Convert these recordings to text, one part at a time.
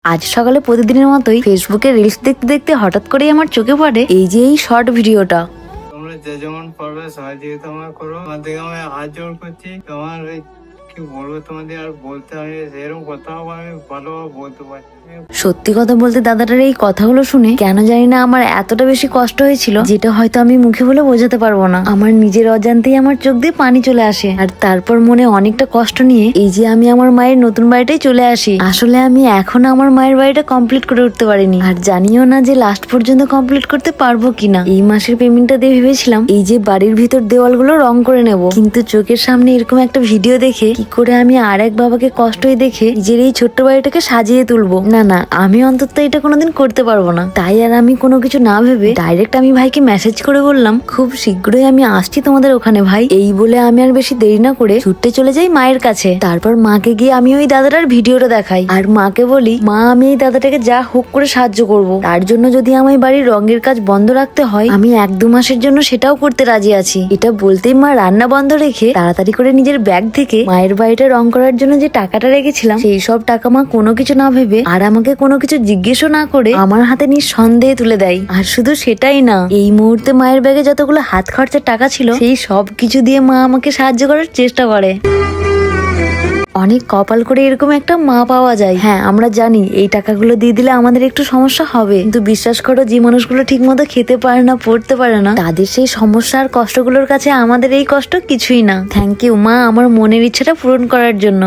আজ সকালে প্রতিদিনের মতোই ফেসবুকে রিলস দেখতে দেখতে হঠাৎ করেই আমার চোখে পড়ে এই যে এই শর্ট ভিডিওটা। তোমরা যে যেমন পারবে সহযোগিতা আমার করো, তোমাদের আমি হাত জোড় করছি। তোমার কি বলবো, তোমাদের আর বলতে আমি সেরকম কথাও আমি ভালোভাবে বলতে পারি। সত্যি কথা বলতে দাদাটার এই কথাগুলো শুনে কেন জানি না আমার এতটা বেশি কষ্ট হয়েছিল, যেটা হয়তো আমি মুখে বলে বোঝাতে পারবো না। আমার নিজের অজান্তেই আমার চোখ দিয়ে পানি চলে আসে, আর তারপর মনে অনেকটা কষ্ট নিয়ে এই যে আমি আমার মায়ের নতুন বাড়িটাই চলে আসি। আসলে আমি এখনো আমার মায়ের বাড়িটা কমপ্লিট করে উঠতে পারিনি, আর জানিও না যে লাস্ট পর্যন্ত কমপ্লিট করতে পারবো কিনা। এই মাসের পেমেন্টটা দিয়ে ভেবেছিলাম এই যে বাড়ির ভিতর দেওয়ালগুলো রং করে নেব, কিন্তু চোখের সামনে এরকম একটা ভিডিও দেখে কি করে আমি আর এক বাবাকে কষ্টই দেখে নিজের এই ছোট্ট বাড়িটাকে সাজিয়ে তুলবো। না না, আমি অন্তত এটা কোনোদিন করতে পারবো না। তাই আর আমি কোনো কিছু না ভেবে ডাইরেক্ট আমি ভাইকে মেসেজ করে বললাম, খুব শীঘ্রই আমি আসছি তোমাদের ওখানে ভাই। এই বলে আমি আর বেশি দেরি না করে ছুটতে চলে যাই মায়ের কাছে। তারপর মাকে গিয়ে আমি ওই দাদাটার ভিডিওটা দেখাই, আর মাকে বলি, মা আমি এই দাদাটাকে যা হোক করে সাহায্য করব, তার জন্য যদি আমার বাড়ির রঙের কাজ বন্ধ রাখতে হয় আমি 1-2 মাসের জন্য সেটাও করতে রাজি আছি। এটা বলতেই মা রান্না বন্ধ রেখে তাড়াতাড়ি করে নিজের ব্যাগ থেকে মায়ের বাড়িটা রং করার জন্য যে টাকাটা রেখেছিলাম সেই সব টাকা মা কোনো কিছু না ভেবে আর আমাকে কোনো কিছু জিজ্ঞেসও না করে আমার হাতে নিঃসন্দেহে তুলে দেয়। আর শুধু সেটাই না, এই মুহূর্তে মায়ের ব্যাগে যতগুলো হাত খরচার টাকা ছিল সেই সব কিছু দিয়ে মা আমাকে সাহায্য করার চেষ্টা করে। অনেক কপাল করে এরকম একটা মা পাওয়া যায়। হ্যাঁ, আমরা জানি এই টাকাগুলো দিয়ে দিলে আমাদের একটু সমস্যা হবে, কিন্তু বিশ্বাস করো যে মানুষগুলো ঠিক মতো খেতে পারে না, পড়তে পারে না, তাদের সেই সমস্যা আর কষ্টগুলোর কাছে আমাদের এই কষ্ট কিছুই না। থ্যাংক ইউ মা, আমার মনের ইচ্ছাটা পূরণ করার জন্য।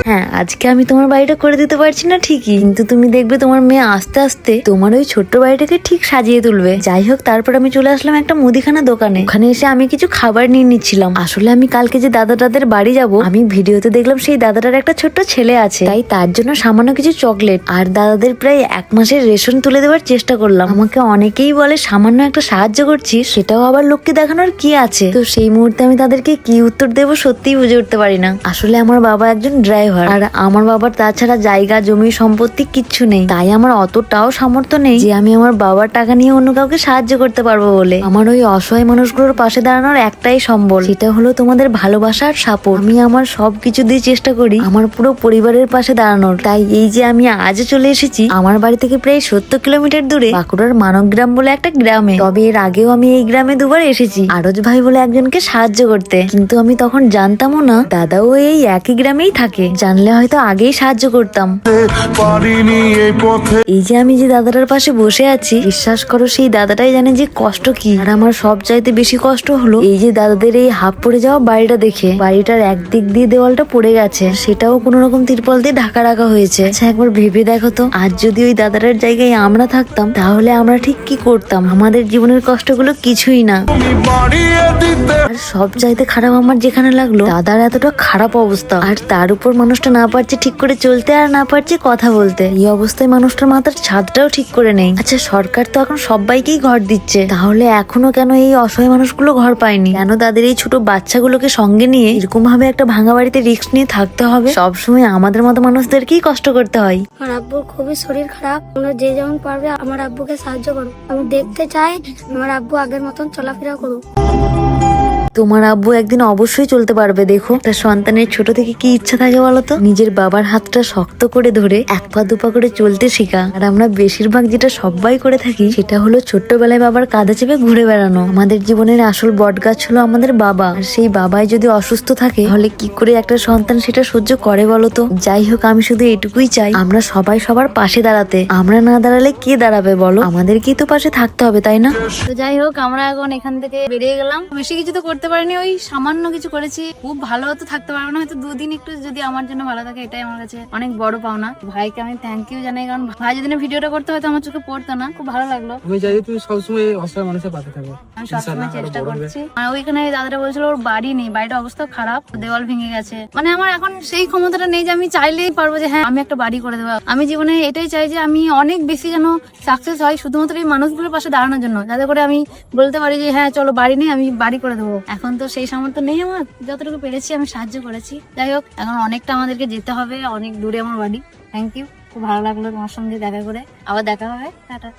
হ্যাঁ, আজকে আমি তোমার বাড়িটা করে দিতে পারছি না ঠিকই, কিন্তু তুমি দেখবে তোমার মেয়ে আস্তে আস্তে তোমার ওই ছোট্ট বাড়িটাকে ঠিক সাজিয়ে তুলবে। যাই হোক, তারপর আমি চলে আসলাম একটা মুদিখানা দোকানে। ওখানে এসে আমি কিছু খাবার নিয়ে নিচ্ছিলাম। আসলে আমি কালকে যে দাদাটাদের বাড়ি যাব, আমি ভিডিওতে দেখলাম সেই দাদাটার একটা ছোট্ট ছেলে আছে, তাই তার জন্য সামান্য কিছু চকলেট আর দাদাদের প্রায় 1 মাসের রেশন তুলে দেওয়ার চেষ্টা করলাম। আমাকে অনেকেই বলে সামান্য একটা সাহায্য করছি, সেটাও আবার লোককে দেখানোর কি আছে। তো সেই মুহূর্তে আমি তাদেরকে কি উত্তর দেবো সত্যিই বুঝে উঠতে পারি না। আসলে আমার বাবা একজন ড্রাইভার, আর আমার বাবার তাছাড়া জায়গা জমি সম্পত্তি কিচ্ছু নেই, তাই আমার অতটাও সামর্থ্য নেই যে আমি আমার বাবার টাকা নিয়ে অন্য কাউকে সাহায্য করতে পারবো বলে। আমার ওই অসহায় মানুষগুলোর পাশে দাঁড়ানোর একটাই সম্বল, সেটা হলো তোমাদের ভালোবাসা আর সাপোর্ট। আমি আমার সবকিছু দিয়ে চেষ্টা করি আমার পুরো পরিবারের পাশে দাঁড়ানোর। তাই এই যে আমি আজ চলে এসেছি আমার বাড়ি থেকে প্রায় 70 কিলোমিটার দূরে বাঁকুড়ার মানবগ্রাম বলে একটা গ্রামে। তবে এর আগেও আমি এই গ্রামে 2বার এসেছি আরজ ভাই বলে একজনকে সাহায্য করতে, কিন্তু আমি তখন জানতামও না দাদাও এই একই গ্রামেই থাকে। জানলে হয়তো আগেই সাহায্য করতাম। এই যে আমি যে দাদাটার পাশে বসে আছি, বিশ্বাস করো সেই দাদাটাই জানে যে কষ্ট কি। আর আমার সব চাইতে বেশি কষ্ট হলো এই যে দাদাদের এই হাফ পড়ে যাওয়া বাড়িটা দেখে। বাড়িটার একদিক দিয়ে দেওয়ালটা পড়ে গেছে, সেটাও কোনো রকম তিরপল দিয়ে ঢাকা রাখা হয়েছে। আচ্ছা, একবার ভেবে দেখো তো, আজ যদি ওই দাদাটার জায়গায় আমরা থাকতাম তাহলে আমরা ঠিক কি করতাম। আমাদের জীবনের কষ্টগুলো কিছুই না। আর সব চাইতে খারাপ আমার যেখানে লাগলো, দাদার এতটা খারাপ অবস্থা, আর তার উপর মানুষটা না পারছে ঠিক করে চলতে আর না পারছে কথা বলতে। এই অবস্থায় মানুষটার মাথার ছাদটাও ঠিক করে নেই। আচ্ছা, সরকার তো এখন সবাইকেই ঘর দিচ্ছে, তাহলে এখনো কেন এই অসহায় মানুষগুলো ঘর পায়নি? কেন তাদের এই ছোট বাচ্চাগুলোকে সঙ্গে নিয়ে এরকম ভাবে একটা ভাঙা বাড়িতে রিস্ক নিয়ে থাকতে হবে? সবসময় আমাদের মতো মানুষদেরকেই কষ্ট করতে হয়। আমার আব্বুর খুবই শরীর খারাপ, তোমরা যে যেমন পারবে আমার আব্বুকে সাহায্য করো। আমি দেখতে চাই আমার আব্বু আগের মতন চলাফেরা করুক। তোমার আব্বু একদিন অবশ্যই চলতে পারবে। দেখো, একটা সন্তানের ছোট থেকে কি ইচ্ছা থাকে বলতো? নিজের বাবার হাতটা শক্ত করে ধরে 1 পা 2 পা করে চলতে শেখা। আর আমরা বেশিরভাগ যেটা সবাই করে থাকি সেটা হলো ছোট্টবেলায় বাবার কাঁধে চেপে ঘুরে বেড়ানো। আমাদের জীবনের আসল বটগাছ হলো আমাদের বাবা, আর সেই বাবাই যদি অসুস্থ থাকে তাহলে কি করে একটা সন্তান সেটা সহ্য করে বলতো? যাই হোক, আমি শুধু এটুকুই চাই আমরা সবাই সবার পাশে দাঁড়াতে। আমরা না দাঁড়ালে কে দাঁড়াবে বলো? আমাদেরকেই তো পাশে থাকতে হবে, তাই না? তো যাই হোক, আমরা এখন এখান থেকে বেরিয়ে গেলাম। বেশি কিছু তো করতে পারিনি, ওই সামান্য কিছু করেছি। খুব ভালো হতো থাকতে পারবো না, হয়তো 2 দিন একটু যদি আমার জন্য ভালো থাকে, এটাই আমার কাছে অনেক বড় পাওনা। ভাইকে আমি থ্যাংক ইউ জানাই, কারণ ভাই যদি না ভিডিওটা করতে হয়তো আমার চোখে পড়তো না। খুব ভালো লাগলো। আমি চাই তুমি সবসময় অসহায় মানুষের পাশে থাকো। আমি সবসময় চেষ্টা করছি। আর ওইখানে দাদাটা বলছিল ওর বাড়ি নেই, বাড়িটা অবস্থা খারাপ, দেওয়াল ভেঙে গেছে। মানে আমার এখন সেই ক্ষমতাটা নেই যে আমি চাইলেই পারবো যে হ্যাঁ আমি একটা বাড়ি করে দেবো। আমি জীবনে এটাই চাই যে আমি অনেক বেশি যেন সাকসেস হয় শুধুমাত্র এই মানুষগুলোর পাশে দাঁড়ানোর জন্য, যাতে করে আমি বলতে পারি যে হ্যাঁ চলো বাড়ি নেই, আমি বাড়ি করে দেবো। এখন তো সেই সামর্থ্য নেই আমার, যতটুকু পেরেছি আমি সাহায্য করেছি। যাই হোক, এখন অনেকটা আমাদেরকে যেতে হবে, অনেক দূরে আমার বাড়ি। থ্যাংক ইউ, খুব ভালো লাগলো তোমার সঙ্গে দেখা করে। আবার দেখা হবে, টাটা।